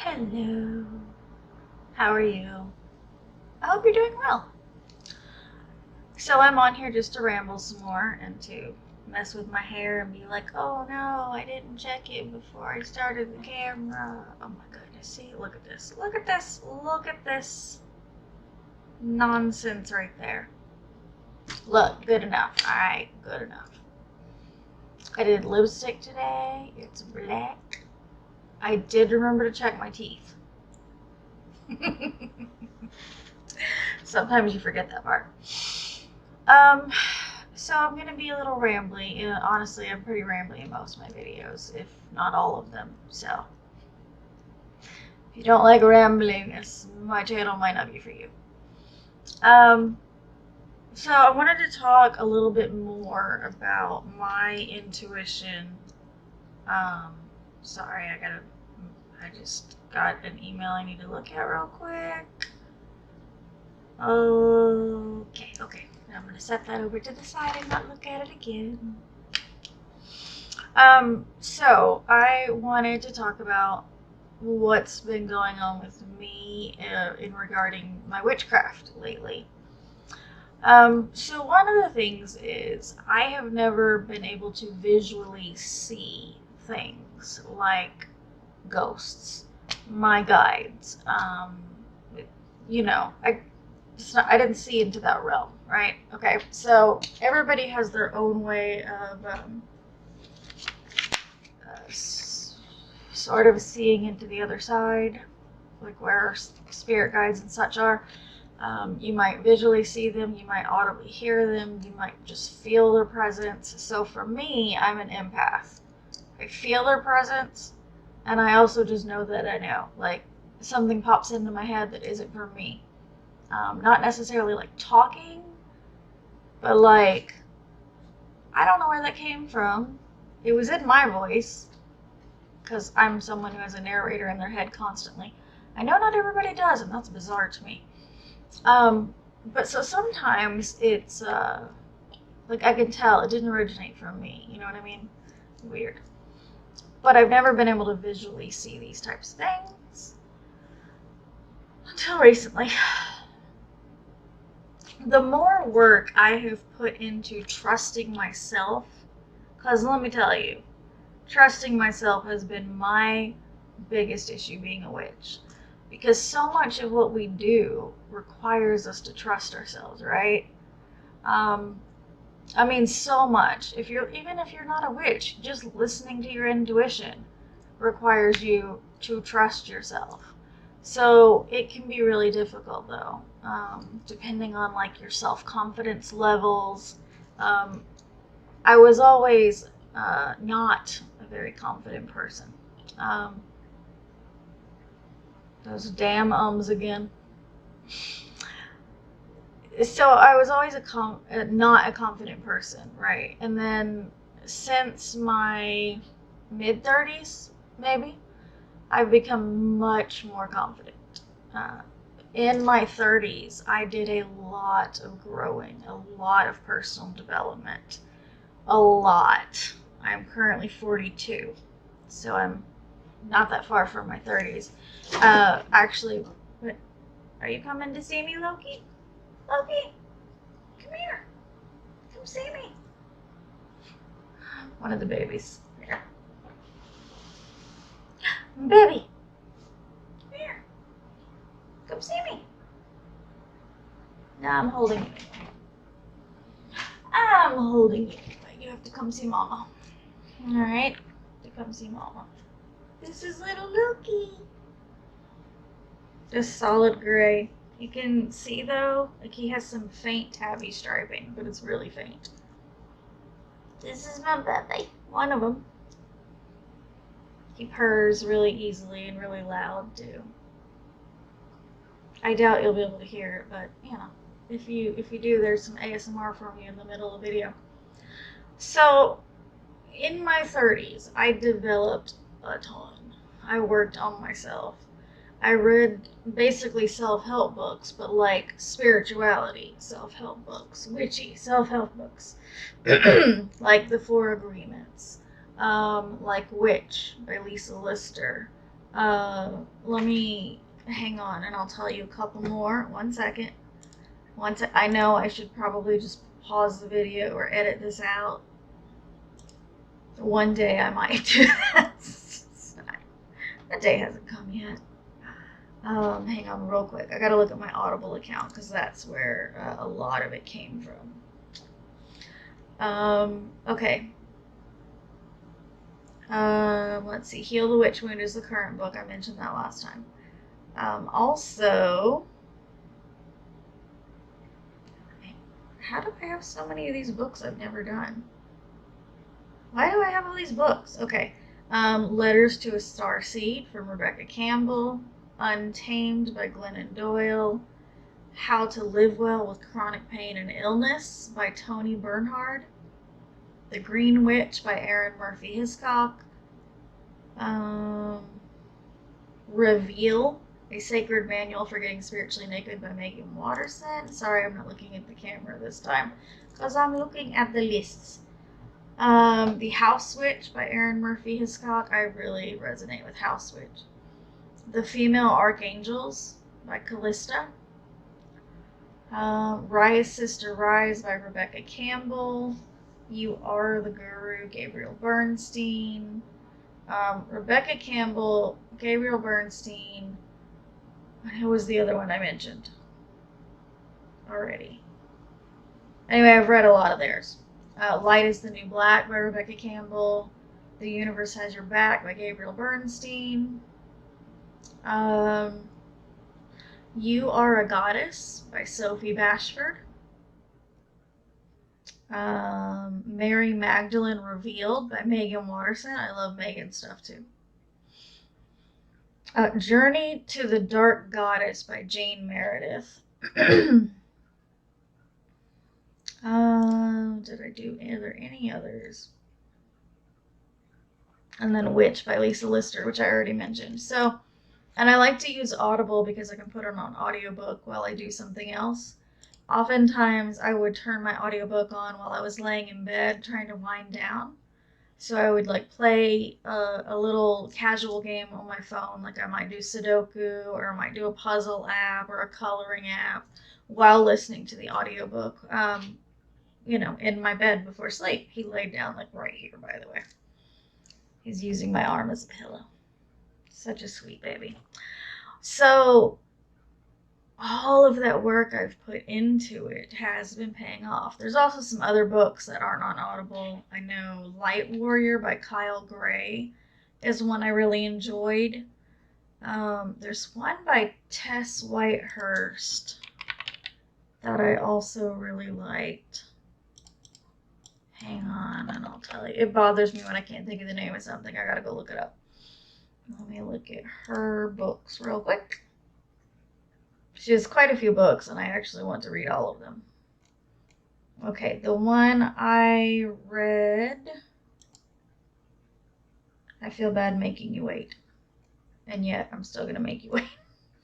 Hello. How are you? I hope you're doing well. So I'm on here just to ramble some more and to mess with my hair and be like, oh no, I didn't check it before I started the camera. Oh my goodness, see, look at this. Look at this. Look at this nonsense right there. Look, good enough. Alright, good enough. I did lipstick today. It's black. I did remember to check my teeth. Sometimes you forget that part. So I'm going to be a little rambly. Honestly, I'm pretty rambly in most of my videos, if not all of them. So if you don't like rambling, my channel might not be for you. So I wanted to talk a little bit more about my intuition. Sorry, I just got an email I need to look at real quick. Okay. I'm going to set that over to the side and not look at it again. So I wanted to talk about what's been going on with me in regarding my witchcraft lately. So one of the things is I have never been able to visually see things like ghosts, my guides, I didn't see into that realm, right? Okay, so everybody has their own way of sort of seeing into the other side, like where spirit guides and such are. You might visually see them, you might audibly hear them, you might just feel their presence. So for me, I'm an empath. I feel their presence, and I also just know that I know. Like, something pops into my head that isn't for me. Not necessarily like talking, but like, I don't know where that came from. It was in my voice, because I'm someone who has a narrator in their head constantly. I know not everybody does, and that's bizarre to me. But so sometimes it's, like I can tell it didn't originate from me, you know what I mean? Weird. But I've never been able to visually see these types of things until recently. The more work I have put into trusting myself, because let me tell you, trusting myself has been my biggest issue being a witch. Because so much of what we do requires us to trust ourselves, right? I mean, so much. Even if you're not a witch, just listening to your intuition requires you to trust yourself. So it can be really difficult, though, depending on like your self-confidence levels. I was always not a very confident person. Those damn ums again. So I was always not a confident person, right? And then since my mid-30s, maybe, I've become much more confident. In my 30s, I did a lot of growing, a lot of personal development, a lot. I'm currently 42, so I'm not that far from my 30s. Actually, are you coming to see me, Loki? Loki, come here. Come see me. One of the babies. Here. Baby, come here. Come see me. No, I'm holding you. I'm holding you. But you have to come see Mama. Alright? To come see Mama. This is little Loki. Just solid gray. You can see though, like he has some faint tabby striping, but it's really faint. This is my baby. One of them. He purrs really easily and really loud too. I doubt you'll be able to hear it, but you know, if you do, there's some ASMR from you in the middle of the video. So, in my 30s, I developed a ton. I worked on myself. I read basically self-help books, but like spirituality self-help books, witchy self-help books, like The Four Agreements, like Witch by Lisa Lister, Let me hang on and I'll tell you a couple more. 1 second. I know I should probably just pause the video or edit this out. One day I might do that. That day hasn't come yet. Hang on real quick. I gotta look at my Audible account because that's where a lot of it came from. Okay. Let's see. Heal the Witch Wound is the current book. I mentioned that last time. Also, how do I have so many of these books I've never done? Why do I have all these books? Okay. Letters to a Starseed from Rebecca Campbell. Untamed by Glennon Doyle. How to Live Well with Chronic Pain and Illness by Toni Bernhard. The Green Witch by Arin Murphy-Hiscock. Reveal, a Sacred Manual for Getting Spiritually Naked by Meggan Watterson. Sorry, I'm not looking at the camera this time because I'm looking at the lists. The House Witch by Arin Murphy-Hiscock. I really resonate with House Witch. The Female Archangels by Calista. Rise, Sister, Rise by Rebecca Campbell. You Are the Guru, Gabrielle Bernstein. Rebecca Campbell, Gabrielle Bernstein. Who was the other one I mentioned already? Anyway, I've read a lot of theirs. Light is the New Black by Rebecca Campbell. The Universe Has Your Back by Gabrielle Bernstein. You Are a Goddess by Sophie Bashford. Mary Magdalene Revealed by Meggan Watterson. I love Meggan stuff too. Journey to the Dark Goddess by Jane Meredith. Did I do are there any others? And then Witch by Lisa Lister, which I already mentioned. So, and I like to use Audible because I can put it on audiobook while I do something else. Oftentimes I would turn my audiobook on while I was laying in bed trying to wind down. So I would like play a little casual game on my phone, like I might do Sudoku or I might do a puzzle app or a coloring app while listening to the audiobook, in my bed before sleep. He laid down like right here, by the way. He's using my arm as a pillow. Such a sweet baby. So all of that work I've put into it has been paying off. There's also some other books that aren't on Audible. I know Light Warrior by Kyle Gray is one I really enjoyed. There's one by Tess Whitehurst that I also really liked. Hang on, and I'll tell you. It bothers me when I can't think of the name of something. I gotta go look it up. Let me look at her books real quick. She has quite a few books, and I actually want to read all of them. Okay, the one I read, I feel bad making you wait. And yet, I'm still going to make you wait.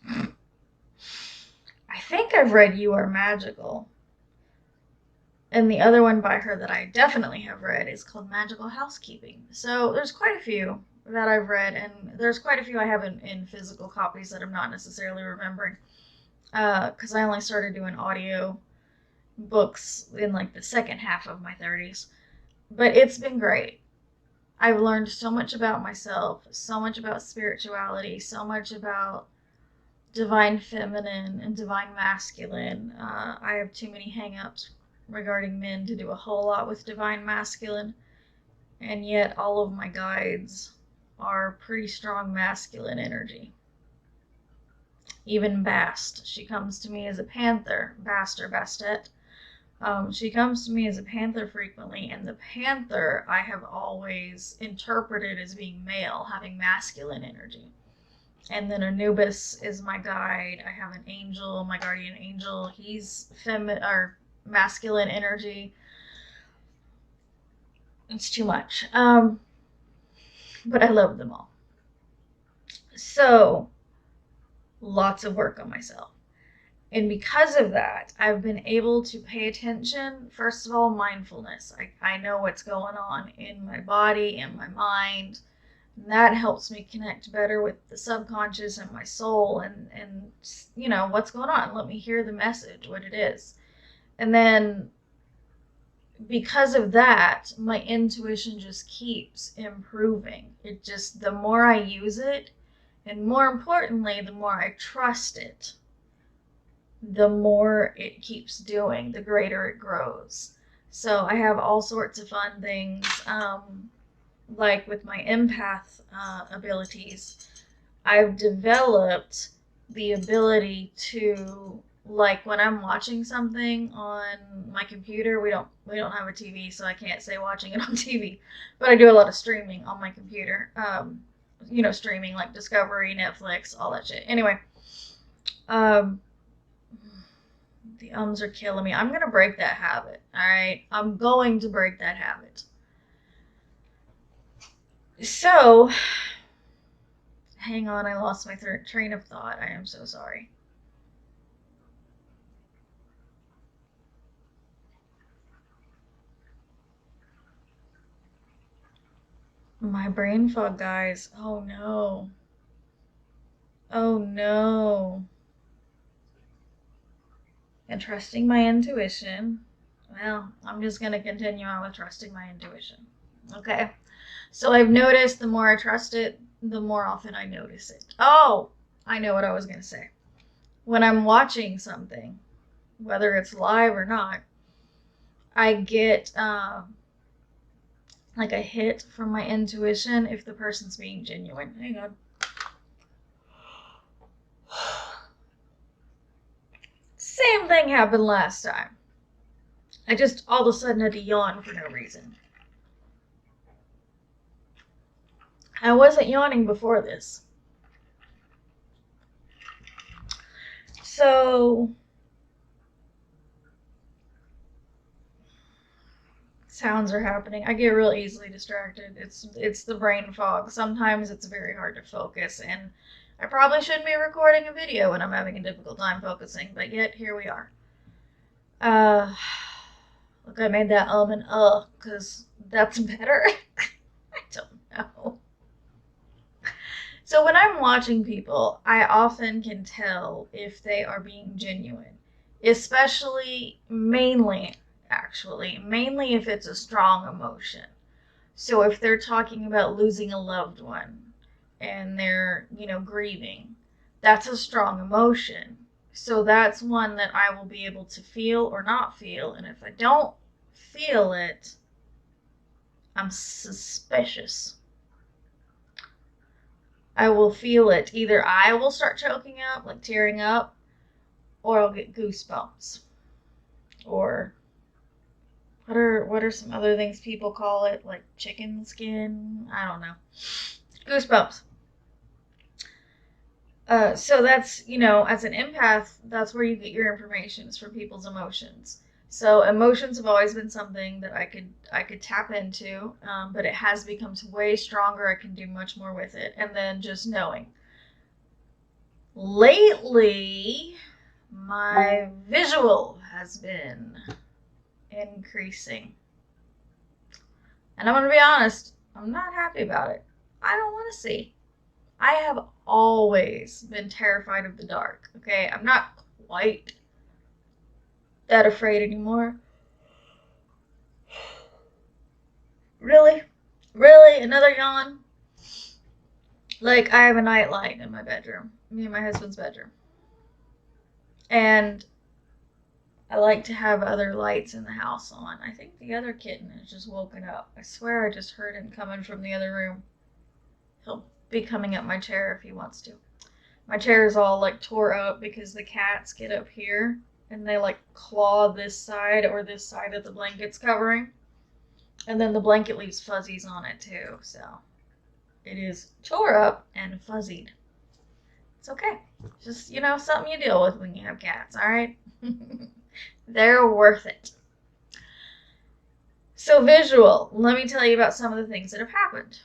I think I've read You Are Magical. And the other one by her that I definitely have read is called Magical Housekeeping. So there's quite a few that I've read, and there's quite a few I have in physical copies that I'm not necessarily remembering. Because I only started doing audio books in like the second half of my 30s. But it's been great. I've learned so much about myself, so much about spirituality, so much about divine feminine and divine masculine. I have too many hang-ups regarding men to do a whole lot with divine masculine, and yet all of my guides are pretty strong masculine energy. Even Bast, she comes to me as a panther. Bast or Bastet. She comes to me as a panther frequently, and the panther I have always interpreted as being male, having masculine energy. And then Anubis is my guide. I have an angel, my guardian angel. He's masculine energy. It's too much. But I love them all. So, lots of work on myself. And because of that, I've been able to pay attention. First of all, mindfulness. I know what's going on in my body, in my mind. And that helps me connect better with the subconscious and my soul and you know, what's going on. Let me hear the message, what it is. And then because of that, my intuition just keeps improving. It just, the more I use it, and more importantly, the more I trust it, the more it keeps doing, the greater it grows. So I have all sorts of fun things, like with my empath abilities. I've developed the ability to, like, when I'm watching something on my computer, we don't have a TV, so I can't say watching it on TV, but I do a lot of streaming on my computer. You know, streaming like Discovery, Netflix, all that shit. Anyway, the ums are killing me. I'm gonna break that habit. All right, I'm going to break that habit. So, hang on, I lost my train of thought. I am so sorry. My brain fog, guys. Oh no. Oh no. And trusting my intuition. Well, I'm just going to continue on with trusting my intuition. Okay. So I've noticed the more I trust it, the more often I notice it. Oh, I know what I was going to say. When I'm watching something, whether it's live or not, I get like a hit from my intuition if the person's being genuine. Hang on. Same thing happened last time. I just all of a sudden had to yawn for no reason. I wasn't yawning before this. So, sounds are happening. I get real easily distracted. It's the brain fog. Sometimes it's very hard to focus, and I probably shouldn't be recording a video when I'm having a difficult time focusing, but yet here we are. Look, I made that and because that's better. I don't know. So when I'm watching people, I often can tell if they are being genuine, especially mainly if it's a strong emotion. So if they're talking about losing a loved one and they're, you know, grieving, that's a strong emotion. So that's one that I will be able to feel or not feel. And if I don't feel it, I'm suspicious. I will feel it. Either I will start choking up, like tearing up, or I'll get goosebumps. Or what are some other things people call it? Like chicken skin? I don't know. Goosebumps. So that's, you know, as an empath, that's where you get your information, is from people's emotions. So emotions have always been something that I could tap into, but it has become way stronger. I can do much more with it. And then just knowing. Lately, my visual has been increasing. And I'm going to be honest, I'm not happy about it. I don't want to see. I have always been terrified of the dark, okay? I'm not quite that afraid anymore. Really? Really? Another yawn? Like, I have a nightlight in my bedroom. Me and my husband's bedroom. And I like to have other lights in the house on. I think the other kitten has just woken up. I swear I just heard him coming from the other room. He'll be coming up my chair if he wants to. My chair is all like tore up because the cats get up here and they like claw this side or this side that the blanket's covering. And then the blanket leaves fuzzies on it too. So it is tore up and fuzzied. It's okay. Just, you know, something you deal with when you have cats, all right? They're worth it. So visual, let me tell you about some of the things that have happened.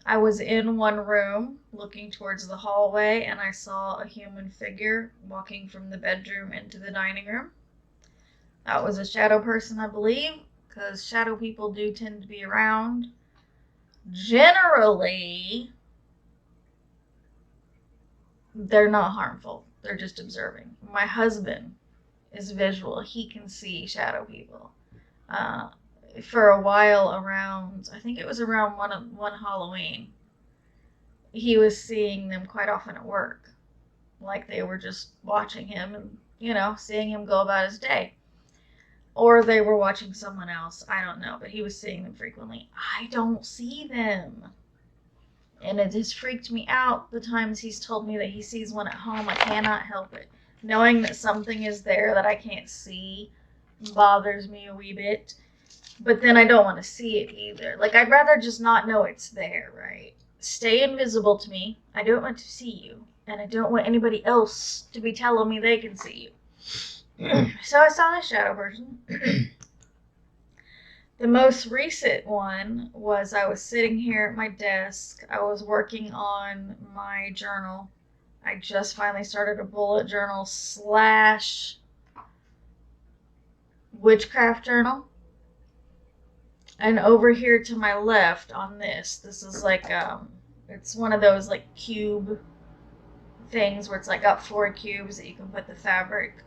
I was in one room looking towards the hallway and I saw a human figure walking from the bedroom into the dining room. That was a shadow person, I believe, because shadow people do tend to be around. Generally, they're not harmful. They're just observing. My husband is visual. He can see shadow people. For a while around, I think it was around one Halloween, he was seeing them quite often at work. Like they were just watching him and, seeing him go about his day. Or they were watching someone else. I don't know, but he was seeing them frequently. I don't see them. And it has freaked me out the times he's told me that he sees one at home. I cannot help it. Knowing that something is there that I can't see bothers me a wee bit. But then I don't want to see it either. Like, I'd rather just not know it's there, right? Stay invisible to me. I don't want to see you. And I don't want anybody else to be telling me they can see you. So I saw the shadow person. The most recent one was I was sitting here at my desk. I was working on my journal. I just finally started a bullet journal / witchcraft journal. And over here to my left on this is like, it's one of those like cube things where it's like got 4 cubes that you can put the fabric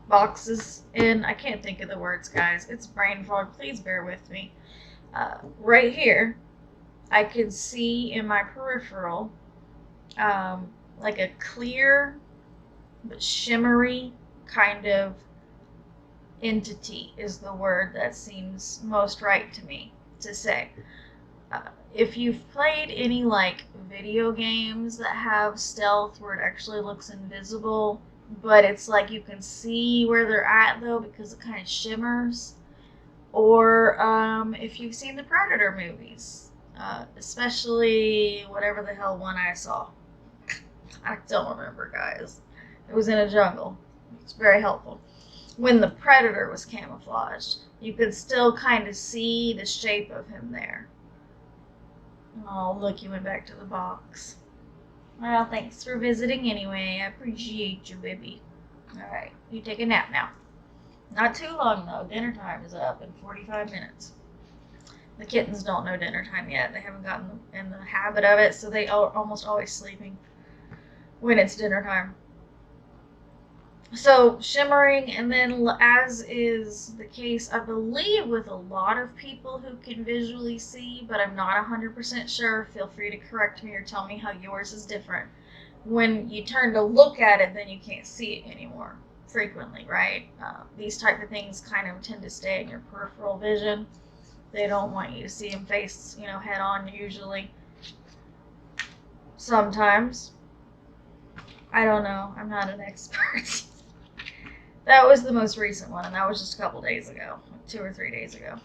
boxes in. I can't think of the words, guys. It's brain fog. Please bear with me. Right here, I can see in my peripheral like a clear but shimmery kind of entity is the word that seems most right to me to say. If you've played any like video games that have stealth where it actually looks invisible, but it's like you can see where they're at though because it kind of shimmers, or if you've seen the Predator movies, especially whatever the hell one I saw. I don't remember, guys. It was in a jungle. It's very helpful. When the Predator was camouflaged, you could still kind of see the shape of him there. Oh, look, you went back to the box. Well, thanks for visiting anyway. I appreciate you, baby. Alright, you take a nap now. Not too long, though. Dinner time is up in 45 minutes. The kittens don't know dinner time yet. They haven't gotten in the habit of it, so they are almost always sleeping when it's dinner time. So, shimmering, and then as is the case, I believe, with a lot of people who can visually see, but I'm not 100% sure. Feel free to correct me or tell me how yours is different. When you turn to look at it, then you can't see it anymore frequently, right? These type of things kind of tend to stay in your peripheral vision. They don't want you to see them face, head on usually. Sometimes. I don't know. I'm not an expert. That was the most recent one, and that was just a couple days ago, 2 or 3 days ago.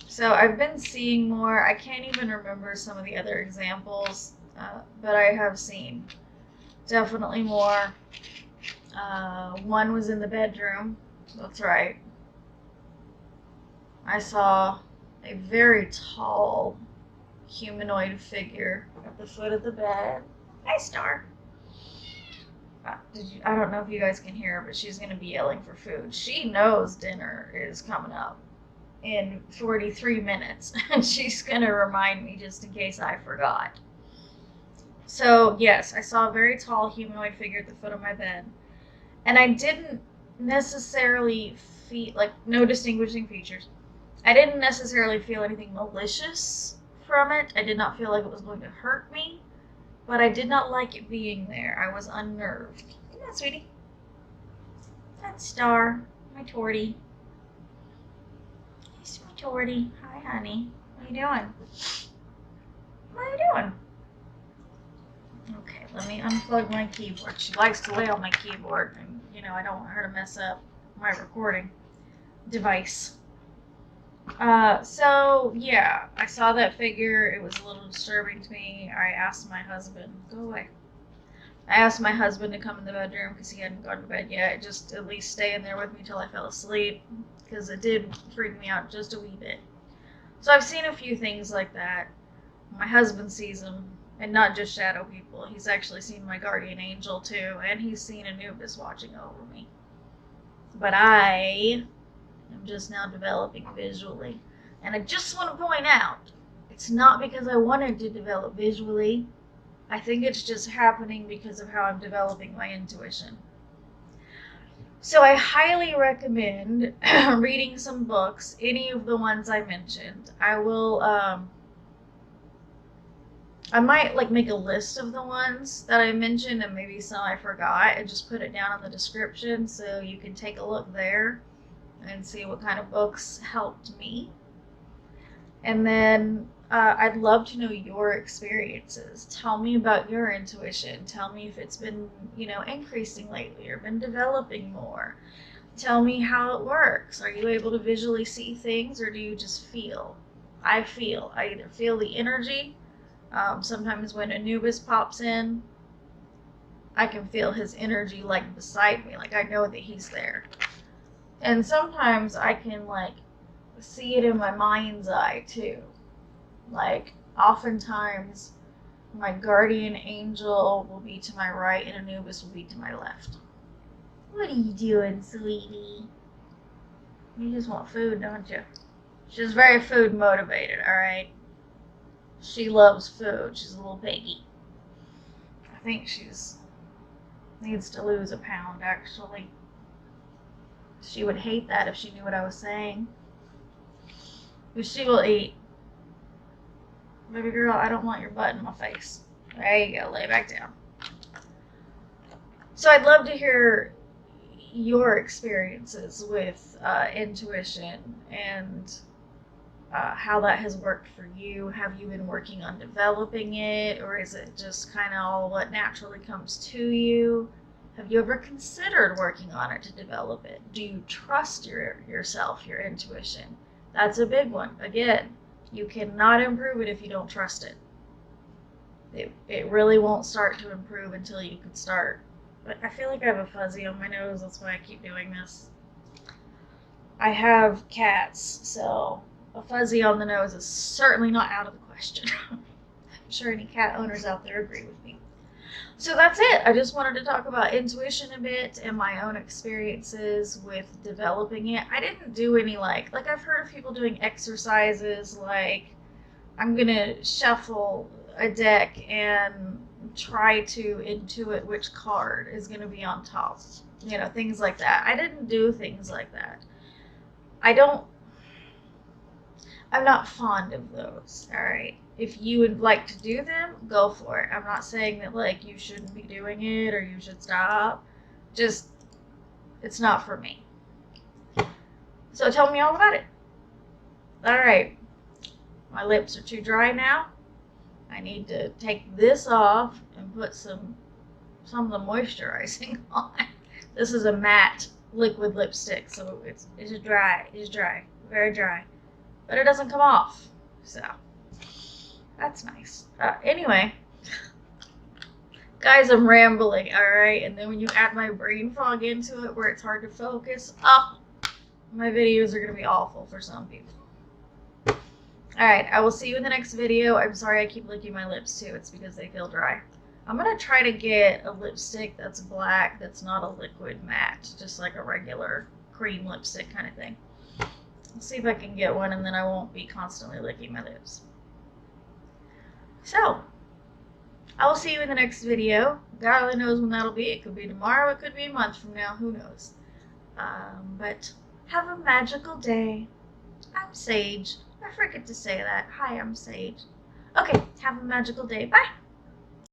So I've been seeing more. I can't even remember some of the other examples, but I have seen definitely more. One was in the bedroom. That's right. I saw a very tall humanoid figure at the foot of the bed. Hi, Star. I don't know if you guys can hear her, but she's going to be yelling for food. She knows dinner is coming up in 43 minutes, and she's going to remind me just in case I forgot. So, yes, I saw a very tall humanoid figure at the foot of my bed, and I didn't necessarily feel, like, no distinguishing features. I didn't necessarily feel anything malicious from it. I did not feel like it was going to hurt me. But I did not like it being there. I was unnerved. Isn't that, sweetie? That's Star, my tortie. Hey, my tortie. Hi, honey. What are you doing? What are you doing? Okay, let me unplug my keyboard. She likes to lay on my keyboard, and, I don't want her to mess up my recording device. So, yeah, I saw that figure. It was a little disturbing to me. I asked my husband, go away. I asked my husband to come in the bedroom because he hadn't gone to bed yet. Just at least stay in there with me till I fell asleep because it did freak me out just a wee bit. So I've seen a few things like that. My husband sees them, and not just shadow people. He's actually seen my guardian angel too, and he's seen Anubis watching over me. But I'm just now developing visually. And I just want to point out, it's not because I wanted to develop visually. I think it's just happening because of how I'm developing my intuition. So I highly recommend reading some books, any of the ones I mentioned. I will, I might like make a list of the ones that I mentioned and maybe some I forgot and just put it down in the description so you can take a look there and see what kind of books helped me. And then I'd love to know your experiences. Tell me about your intuition. Tell me if it's been, increasing lately or been developing more. Tell me how it works. Are you able to visually see things or do you just feel? I feel. I either feel the energy. Sometimes when Anubis pops in, I can feel his energy like beside me. Like I know that he's there. And sometimes I can like see it in my mind's eye too. Like oftentimes my guardian angel will be to my right and Anubis will be to my left. What are you doing, sweetie? You just want food, don't you? She's very food motivated, alright? She loves food. She's a little piggy. I think she's needs to lose a pound actually. She would hate that if she knew what I was saying. But she will eat. Baby girl, I don't want your butt in my face. There you go, lay back down. So I'd love to hear your experiences with intuition and how that has worked for you. Have you been working on developing it, or is it just kind of all what naturally comes to you? Have you ever considered working on it to develop it? Do you trust yourself, your intuition? That's a big one. Again, you cannot improve it if you don't trust it. It really won't start to improve until you can start. But I feel like I have a fuzzy on my nose. That's why I keep doing this. I have cats, so a fuzzy on the nose is certainly not out of the question. I'm sure any cat owners out there agree with me. So that's it. I just wanted to talk about intuition a bit and my own experiences with developing it. I didn't do any like I've heard of people doing exercises like I'm going to shuffle a deck and try to intuit which card is going to be on top. Things like that. I didn't do things like that. I'm not fond of those, alright? If you would like to do them, go for it. I'm not saying that, like, you shouldn't be doing it or you should stop. Just, it's not for me. So tell me all about it. Alright. My lips are too dry now. I need to take this off and put some of the moisturizing on. This is a matte liquid lipstick, so it's dry. It's dry. Very dry. But it doesn't come off, so that's nice. Anyway, guys, I'm rambling, alright? And then when you add my brain fog into it where it's hard to focus, my videos are going to be awful for some people. Alright, I will see you in the next video. I'm sorry I keep licking my lips too. It's because they feel dry. I'm going to try to get a lipstick that's black, that's not a liquid matte, just like a regular cream lipstick kind of thing. I'll see if I can get one and then I won't be constantly licking my lips. So, I will see you in the next video. God only knows when that'll be. It could be tomorrow, it could be a month from now, who knows. But have a magical day. I'm Sage. I forget to say that. Hi, I'm Sage. Okay, have a magical day. Bye.